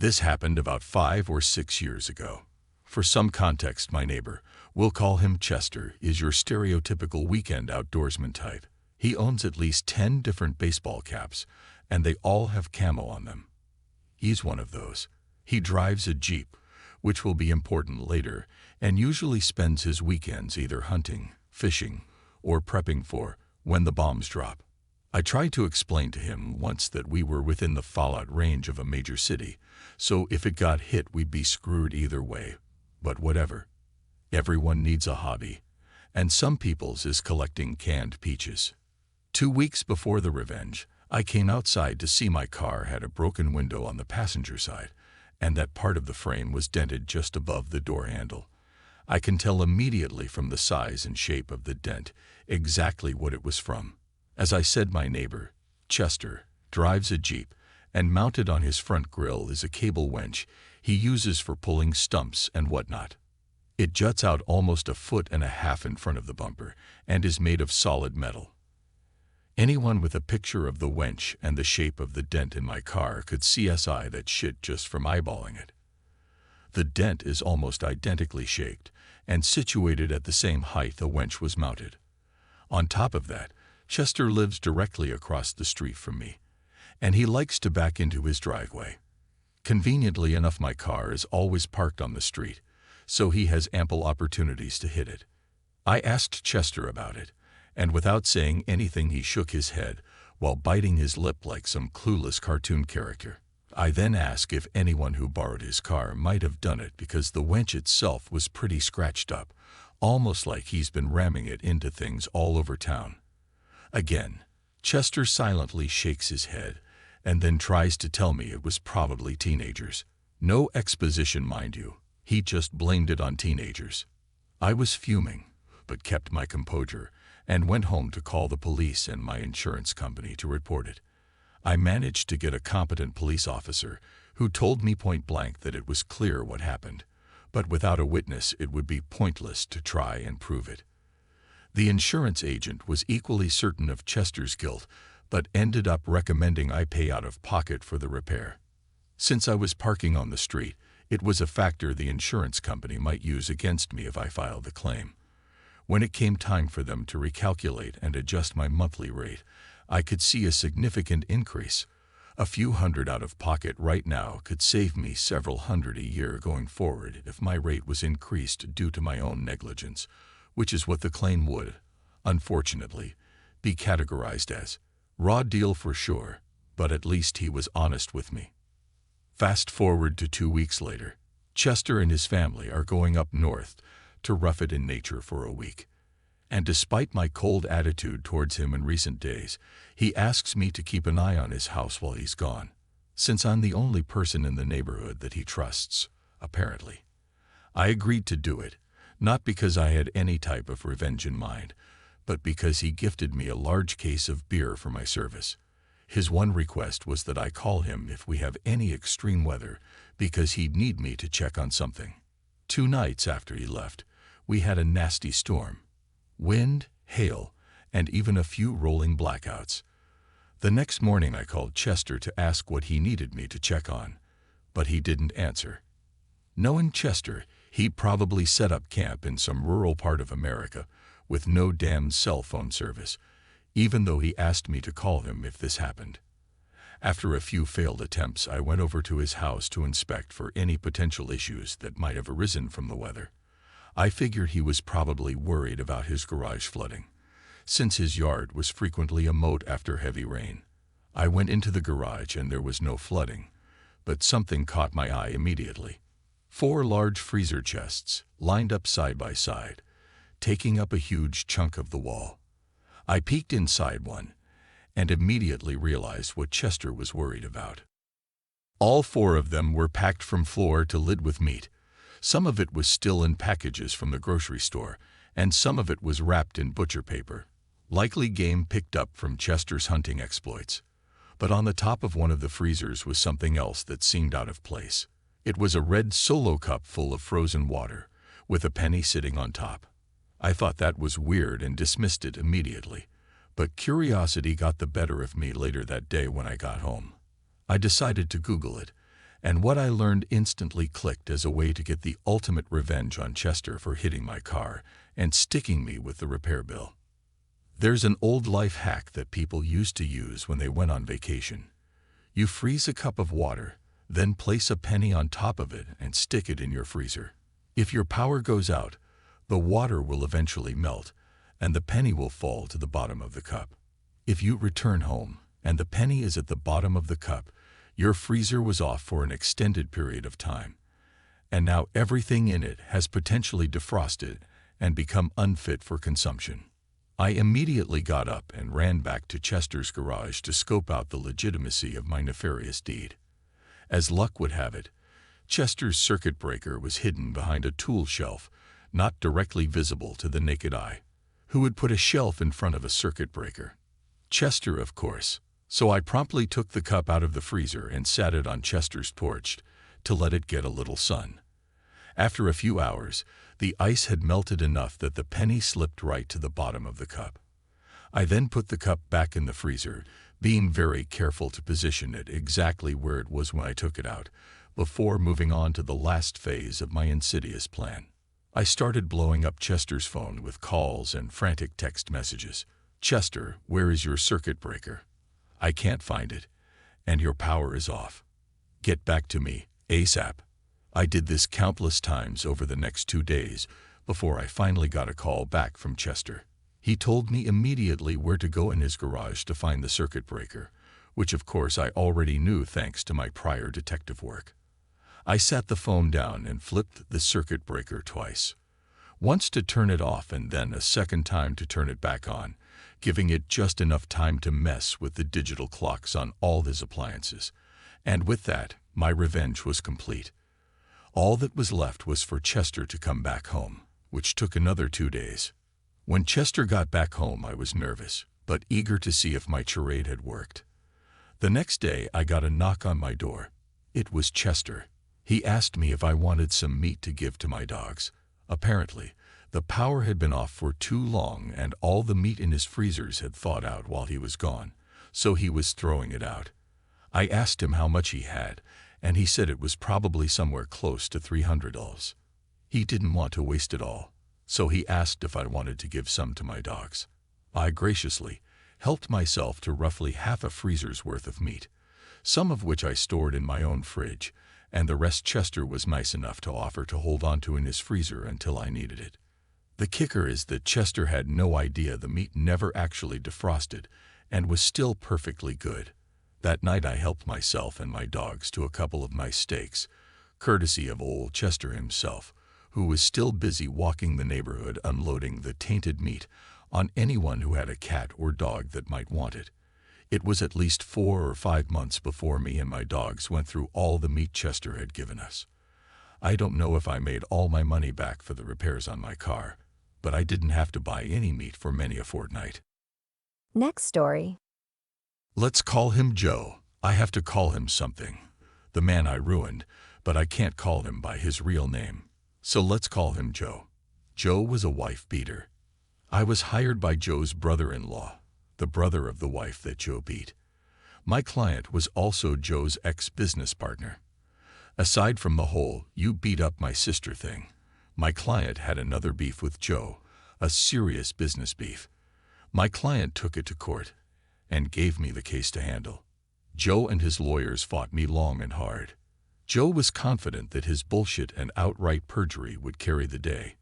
This happened about 5 or 6 years ago. For some context, my neighbor, we'll call him Chester, is your stereotypical weekend outdoorsman type. He owns at least 10 different baseball caps, and they all have camo on them. He's one of those. He drives a Jeep, which will be important later, and usually spends his weekends either hunting, fishing, or prepping for when the bombs drop. I tried to explain to him once that we were within the fallout range of a major city, so if it got hit we'd be screwed either way. But whatever. Everyone needs a hobby, and some people's is collecting canned peaches. 2 weeks before the revenge, I came outside to see my car had a broken window on the passenger side, and that part of the frame was dented just above the door handle. I can tell immediately from the size and shape of the dent exactly what it was from. As I said, my neighbor, Chester, drives a Jeep, and mounted on his front grille is a cable winch he uses for pulling stumps and whatnot. It juts out almost 1.5 feet in front of the bumper and is made of solid metal. Anyone with a picture of the winch and the shape of the dent in my car could CSI that shit just from eyeballing it. The dent is almost identically shaped and situated at the same height the winch was mounted. On top of that, Chester lives directly across the street from me, and he likes to back into his driveway. Conveniently enough, my car is always parked on the street, so he has ample opportunities to hit it. I asked Chester about it, and without saying anything he shook his head while biting his lip like some clueless cartoon character. I then asked if anyone who borrowed his car might have done it because the winch itself was pretty scratched up, almost like he's been ramming it into things all over town. Again, Chester silently shakes his head and then tries to tell me it was probably teenagers. No exposition, mind you. He just blamed it on teenagers. I was fuming, but kept my composure and went home to call the police and my insurance company to report it. I managed to get a competent police officer who told me point blank that it was clear what happened, but without a witness it would be pointless to try and prove it. The insurance agent was equally certain of Chester's guilt, but ended up recommending I pay out of pocket for the repair. Since I was parking on the street, it was a factor the insurance company might use against me if I filed the claim. When it came time for them to recalculate and adjust my monthly rate, I could see a significant increase. A few hundred out of pocket right now could save me several hundred a year going forward if my rate was increased due to my own negligence, which is what the claim would, unfortunately, be categorized as. Raw deal for sure, but at least he was honest with me. Fast forward to 2 weeks later, Chester and his family are going up north to rough it in nature for a week. And despite my cold attitude towards him in recent days, he asks me to keep an eye on his house while he's gone, since I'm the only person in the neighborhood that he trusts, apparently. I agreed to do it, not because I had any type of revenge in mind, but because he gifted me a large case of beer for my service. His one request was that I call him if we have any extreme weather, because he'd need me to check on something. 2 nights after he left, we had a nasty storm. Wind, hail, and even a few rolling blackouts. The next morning I called Chester to ask what he needed me to check on, but he didn't answer. Knowing Chester, he'd probably set up camp in some rural part of America with no damn cell phone service, even though he asked me to call him if this happened. After a few failed attempts, I went over to his house to inspect for any potential issues that might have arisen from the weather. I figured he was probably worried about his garage flooding, since his yard was frequently a moat after heavy rain. I went into the garage and there was no flooding, but something caught my eye immediately. 4 large freezer chests, lined up side by side, taking up a huge chunk of the wall. I peeked inside one, and immediately realized what Chester was worried about. All 4 of them were packed from floor to lid with meat. Some of it was still in packages from the grocery store, and some of it was wrapped in butcher paper, likely game picked up from Chester's hunting exploits. But on the top of one of the freezers was something else that seemed out of place. It was a red Solo cup full of frozen water, with a penny sitting on top. I thought that was weird and dismissed it immediately, but curiosity got the better of me later that day when I got home. I decided to Google it, And what I learned instantly clicked as a way to get the ultimate revenge on Chester for hitting my car and sticking me with the repair bill. There's an old life hack that people used to use when they went on vacation. You freeze a cup of water, then place a penny on top of it and stick it in your freezer. If your power goes out, the water will eventually melt, and the penny will fall to the bottom of the cup. If you return home, and the penny is at the bottom of the cup, your freezer was off for an extended period of time, and now everything in it has potentially defrosted and become unfit for consumption. I immediately got up and ran back to Chester's garage to scope out the legitimacy of my nefarious deed. As luck would have it, Chester's circuit breaker was hidden behind a tool shelf, not directly visible to the naked eye. Who would put a shelf in front of a circuit breaker? Chester, of course. So I promptly took the cup out of the freezer and sat it on Chester's porch to let it get a little sun. After a few hours, the ice had melted enough that the penny slipped right to the bottom of the cup. I then put the cup back in the freezer, being very careful to position it exactly where it was when I took it out, before moving on to the last phase of my insidious plan. I started blowing up Chester's phone with calls and frantic text messages. "Chester, where is your circuit breaker? I can't find it, and your power is off. Get back to me, ASAP." I did this countless times over the next 2 days before I finally got a call back from Chester. He told me immediately where to go in his garage to find the circuit breaker, which of course I already knew thanks to my prior detective work. I sat the phone down and flipped the circuit breaker twice. Once to turn it off and then a second time to turn it back on, giving it just enough time to mess with the digital clocks on all his appliances. And with that, my revenge was complete. All that was left was for Chester to come back home, which took another 2 days. When Chester got back home, I was nervous, but eager to see if my charade had worked. The next day, I got a knock on my door. It was Chester. He asked me if I wanted some meat to give to my dogs. Apparently, the power had been off for too long and all the meat in his freezers had thawed out while he was gone, so he was throwing it out. I asked him how much he had, and he said it was probably somewhere close to $300. He didn't want to waste it all, so he asked if I wanted to give some to my dogs. I graciously helped myself to roughly half a freezer's worth of meat, some of which I stored in my own fridge, and the rest Chester was nice enough to offer to hold onto in his freezer until I needed it. The kicker is that Chester had no idea the meat never actually defrosted and was still perfectly good. That night I helped myself and my dogs to a couple of nice steaks, courtesy of old Chester himself, who was still busy walking the neighborhood unloading the tainted meat on anyone who had a cat or dog that might want it. It was at least 4 or 5 months before me and my dogs went through all the meat Chester had given us. I don't know if I made all my money back for the repairs on my car, but I didn't have to buy any meat for many a fortnight. Next story. Let's call him Joe. I have to call him something. The man I ruined, but I can't call him by his real name. So let's call him Joe. Joe was a wife beater. I was hired by Joe's brother-in-law, the brother of the wife that Joe beat. My client was also Joe's ex-business partner. Aside from the whole "you beat up my sister" thing, my client had another beef with Joe, a serious business beef. My client took it to court and gave me the case to handle. Joe and his lawyers fought me long and hard. Joe was confident that his bullshit and outright perjury would carry the day.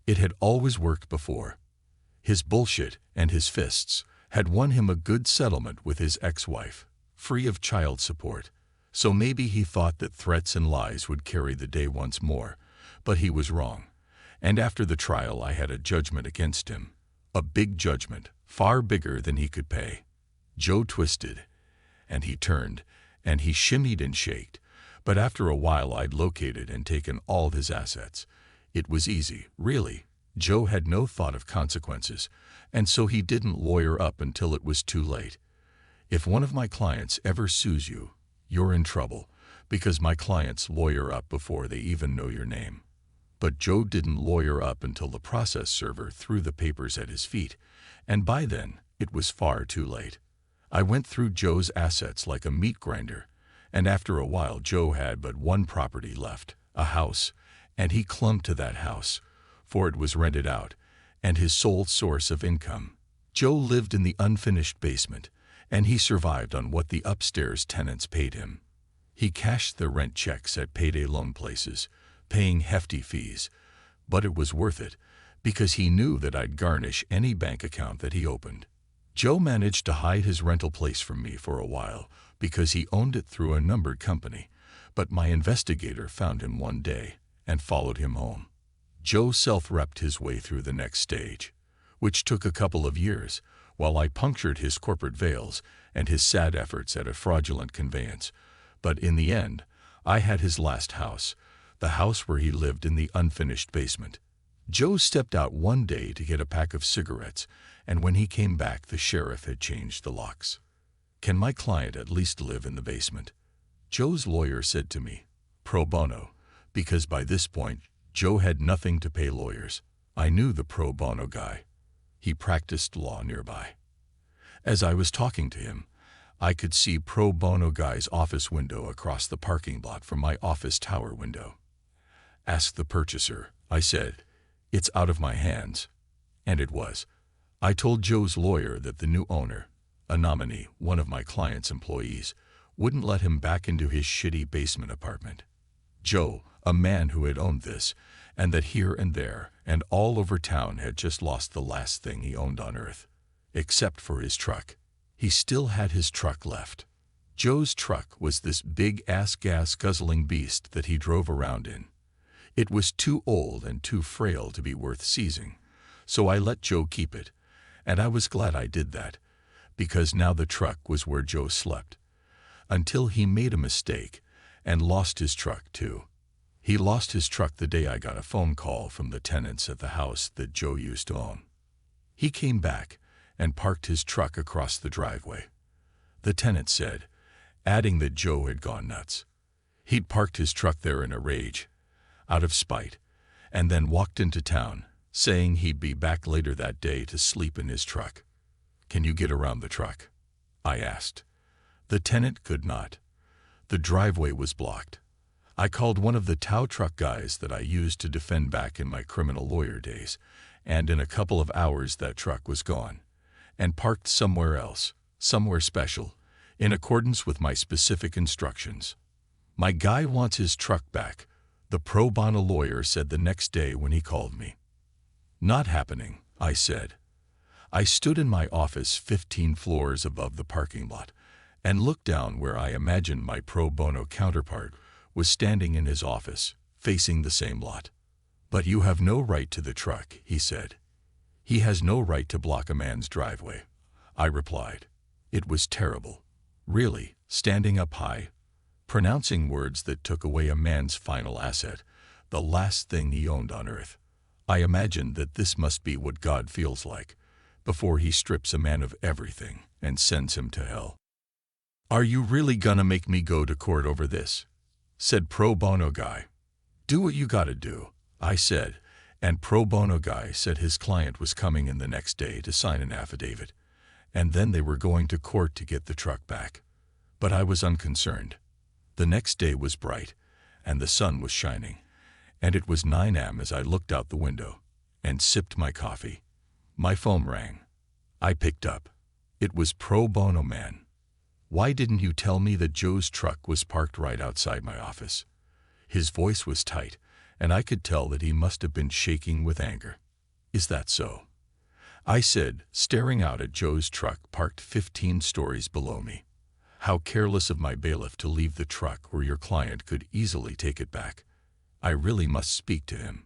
It had always worked before. His bullshit and his fists had won him a good settlement with his ex-wife, free of child support. So maybe he thought that threats and lies would carry the day once more, but he was wrong. And after the trial, I had a judgment against him. A big judgment, far bigger than he could pay. Joe twisted, and he turned, and he shimmied and shaked, but after a while I'd located and taken all his assets. It was easy, really. Joe had no thought of consequences, and so he didn't lawyer up until it was too late. If one of my clients ever sues you, you're in trouble, because my clients lawyer up before they even know your name. But Joe didn't lawyer up until the process server threw the papers at his feet, and by then, it was far too late. I went through Joe's assets like a meat grinder, And after a while, Joe had but one property left, a house, and he clung to that house, for it was rented out, and his sole source of income. Joe lived in the unfinished basement, and he survived on what the upstairs tenants paid him. He cashed the rent checks at payday loan places, paying hefty fees, but it was worth it, because he knew that I'd garnish any bank account that he opened. Joe managed to hide his rental place from me for a while, because he owned it through a numbered company, but my investigator found him one day and followed him home. Joe self-repped his way through the next stage, which took a couple of years, while I punctured his corporate veils and his sad efforts at a fraudulent conveyance. But in the end, I had his last house, the house where he lived in the unfinished basement. Joe stepped out one day to get a pack of cigarettes, and when he came back, the sheriff had changed the locks. "Can my client at least live in the basement?" Joe's lawyer said to me, "Pro bono," because by this point, Joe had nothing to pay lawyers. I knew the pro bono guy. He practiced law nearby. As I was talking to him, I could see pro bono guy's office window across the parking lot from my office tower window. "Ask the purchaser," I said. "It's out of my hands." And it was. I told Joe's lawyer that the new owner, a nominee, one of my client's employees, wouldn't let him back into his shitty basement apartment. Joe, a man who had owned this, and that here and there and all over town had just lost the last thing he owned on earth, except for his truck. He still had his truck left. Joe's truck was this big-ass gas-guzzling beast that he drove around in. It was too old and too frail to be worth seizing, so I let Joe keep it, and I was glad I did that, because now the truck was where Joe slept. Until he made a mistake and lost his truck too. He lost his truck the day I got a phone call from the tenants at the house that Joe used to own. He came back and parked his truck across the driveway. The tenant said, adding that Joe had gone nuts. He'd parked his truck there in a rage, out of spite, and then walked into town, saying he'd be back later that day to sleep in his truck. "Can you get around the truck?" I asked. The tenant could not. The driveway was blocked. I called one of the tow truck guys that I used to defend back in my criminal lawyer days, and in a couple of hours that truck was gone, and parked somewhere else, somewhere special, in accordance with my specific instructions. "My guy wants his truck back," the pro bono lawyer said the next day when he called me. "Not happening," I said. I stood in my office 15 floors above the parking lot and looked down where I imagined my pro bono counterpart was standing in his office, facing the same lot. "But you have no right to the truck," he said. "He has no right to block a man's driveway," I replied. It was terrible. Really, standing up high, pronouncing words that took away a man's final asset, the last thing he owned on earth. I imagined that this must be what God feels like, before he strips a man of everything and sends him to hell. "Are you really gonna make me go to court over this?" said pro bono guy. "Do what you gotta do," I said, and pro bono guy said his client was coming in the next day to sign an affidavit, and then they were going to court to get the truck back. But I was unconcerned. The next day was bright, and the sun was shining, and it was 9 a.m. as I looked out the window and sipped my coffee. My phone rang. I picked up. It was pro bono man. "Why didn't you tell me that Joe's truck was parked right outside my office?" His voice was tight, and I could tell that he must have been shaking with anger. "Is that so?" I said, staring out at Joe's truck parked 15 stories below me. "How careless of my bailiff to leave the truck where your client could easily take it back. I really must speak to him."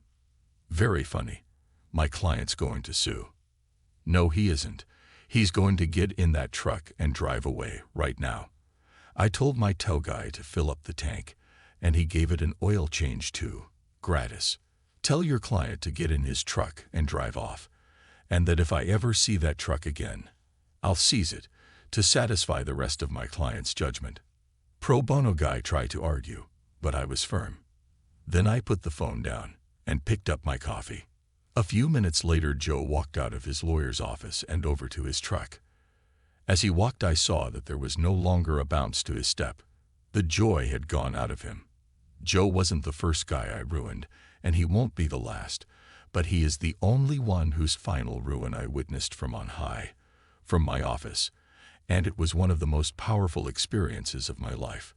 "Very funny. My client's going to sue." "No, he isn't. He's going to get in that truck and drive away right now. I told my tow guy to fill up the tank, and he gave it an oil change too, gratis. Tell your client to get in his truck and drive off, and that if I ever see that truck again, I'll seize it to satisfy the rest of my client's judgment." Pro bono guy tried to argue, but I was firm. Then I put the phone down and picked up my coffee. A few minutes later, Joe walked out of his lawyer's office and over to his truck. As he walked, I saw that there was no longer a bounce to his step. The joy had gone out of him. Joe wasn't the first guy I ruined, and he won't be the last, but he is the only one whose final ruin I witnessed from on high, from my office, and it was one of the most powerful experiences of my life.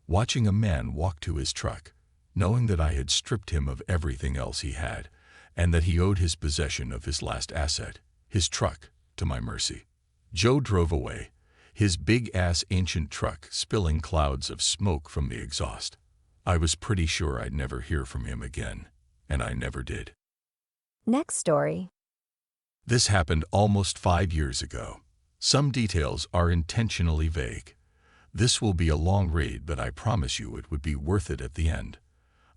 Watching a man walk to his truck, knowing that I had stripped him of everything else he had, and that he owed his possession of his last asset, his truck, to my mercy. Joe drove away, his big-ass ancient truck spilling clouds of smoke from the exhaust. I was pretty sure I'd never hear from him again, and I never did. Next story. This happened almost 5 years ago. Some details are intentionally vague. This will be a long read, but I promise you it would be worth it at the end.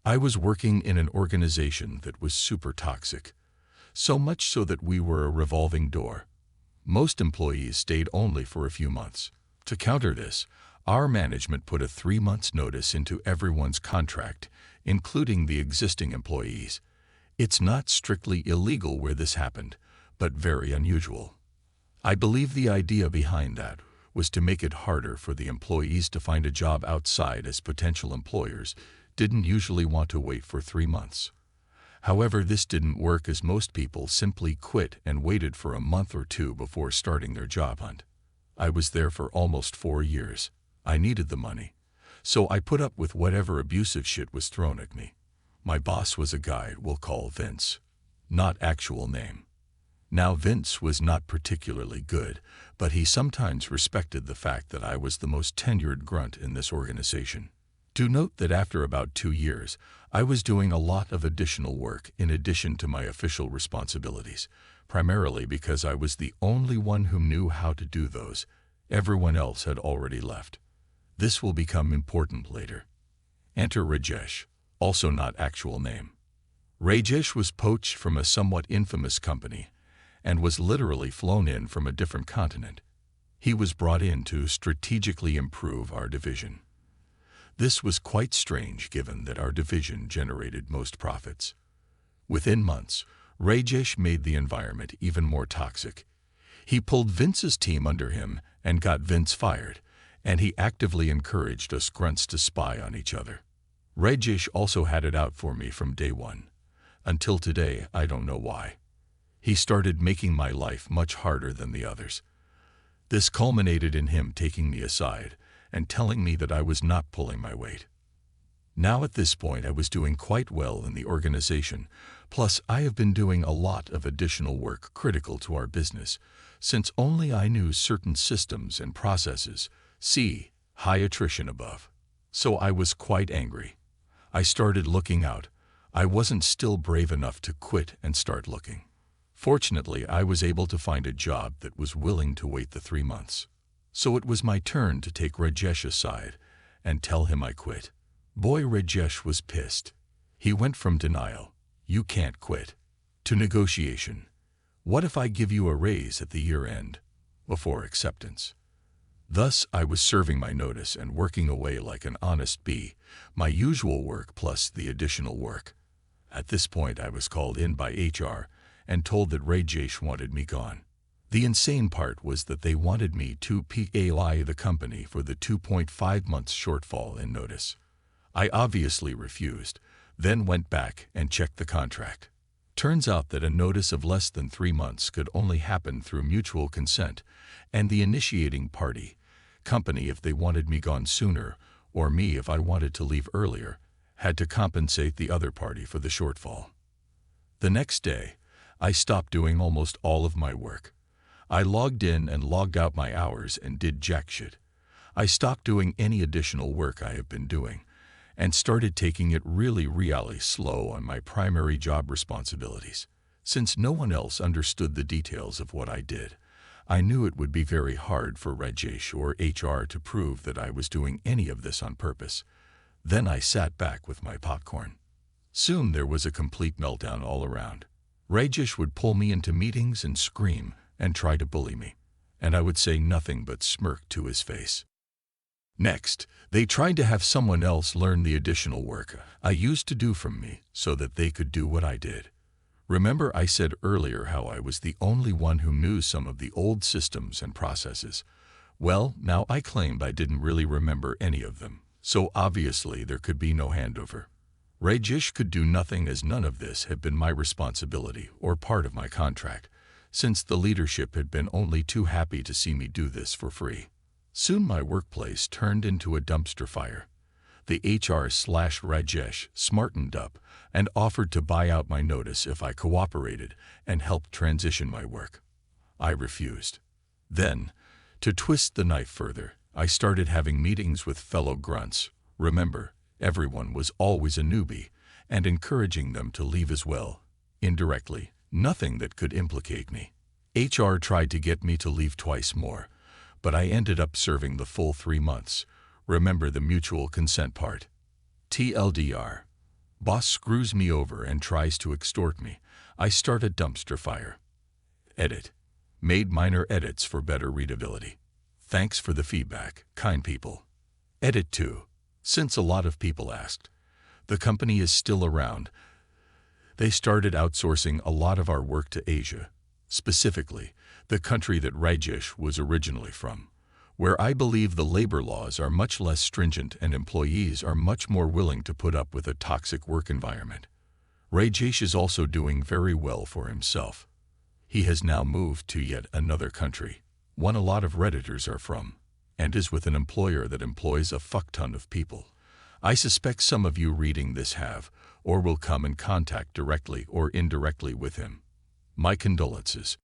I was working in an organization that was super toxic, so much so that we were a revolving door. Most employees stayed only for a few months. To counter this, our management put a 3-month notice into everyone's contract, including the existing employees. It's not strictly illegal where this happened, but very unusual. I believe the idea behind that was to make it harder for the employees to find a job outside, as potential employers didn't usually want to wait for 3 months. However, this didn't work, as most people simply quit and waited for a month or two before starting their job hunt. I was there for almost 4 years. I needed the money, so I put up with whatever abusive shit was thrown at me. My boss was a guy we'll call Vince, not actual name. Now, Vince was not particularly good, but he sometimes respected the fact that I was the most tenured grunt in this organization. Do note that after about 2 years, I was doing a lot of additional work in addition to my official responsibilities, primarily because I was the only one who knew how to do those. Everyone else had already left. This will become important later. Enter Rajesh, also not actual name. Rajesh was poached from a somewhat infamous company and was literally flown in from a different continent. He was brought in to strategically improve our division. This was quite strange given that our division generated most profits. Within months, Rajesh made the environment even more toxic. He pulled Vince's team under him and got Vince fired, and he actively encouraged us grunts to spy on each other. Rajesh also had it out for me from day one. Until today, I don't know why. He started making my life much harder than the others. This culminated in him taking me aside and telling me that I was not pulling my weight. Now at this point I was doing quite well in the organization, plus I have been doing a lot of additional work critical to our business, since only I knew certain systems and processes, see high attrition above. So I was quite angry. I started looking out. I wasn't still brave enough to quit and start looking. Fortunately, I was able to find a job that was willing to wait the 3 months. So it was my turn to take Rajesh aside and tell him I quit. Boy, Rajesh was pissed. He went from denial, "You can't quit," to negotiation. "What if I give you a raise at the year end?" before acceptance. Thus, I was serving my notice and working away like an honest bee, my usual work plus the additional work. At this point, I was called in by HR and told that Rajesh wanted me gone. The insane part was that they wanted me to pay the company for the 2.5 months shortfall in notice. I obviously refused, then went back and checked the contract. Turns out that a notice of less than 3 months could only happen through mutual consent, and the initiating party, company if they wanted me gone sooner, or me if I wanted to leave earlier, had to compensate the other party for the shortfall. The next day, I stopped doing almost all of my work. I logged in and logged out my hours and did jack shit. I stopped doing any additional work I have been doing and started taking it really slow on my primary job responsibilities. Since no one else understood the details of what I did, I knew it would be very hard for Rajesh or HR to prove that I was doing any of this on purpose. Then I sat back with my popcorn. Soon there was a complete meltdown all around. Rajesh would pull me into meetings and scream and try to bully me, and I would say nothing but smirk to his face. Next, they tried to have someone else learn the additional work I used to do from me so that they could do what I did. Remember I said earlier how I was the only one who knew some of the old systems and processes? Well, now I claimed I didn't really remember any of them. So obviously there could be no handover. Rajesh could do nothing as none of this had been my responsibility or part of my contract, since the leadership had been only too happy to see me do this for free. Soon my workplace turned into a dumpster fire. The HR/Rajesh smartened up and offered to buy out my notice if I cooperated and helped transition my work. I refused. Then, to twist the knife further, I started having meetings with fellow grunts. Remember, everyone was always a newbie, and encouraging them to leave as well. Indirectly, nothing that could implicate me. HR tried to get me to leave twice more, but I ended up serving the full 3 months. Remember the mutual consent part. TLDR. Boss screws me over and tries to extort me. I start a dumpster fire. Edit. Made minor edits for better readability. Thanks for the feedback, kind people. Edit 2. Since a lot of people asked, the company is still around. They started outsourcing a lot of our work to Asia, specifically the country that Rajesh was originally from, where I believe the labor laws are much less stringent and employees are much more willing to put up with a toxic work environment. Rajesh is also doing very well for himself. He has now moved to yet another country, one a lot of Redditors are from, and is with an employer that employs a fuck-ton of people. I suspect some of you reading this have, or will come in contact directly or indirectly with him. My condolences.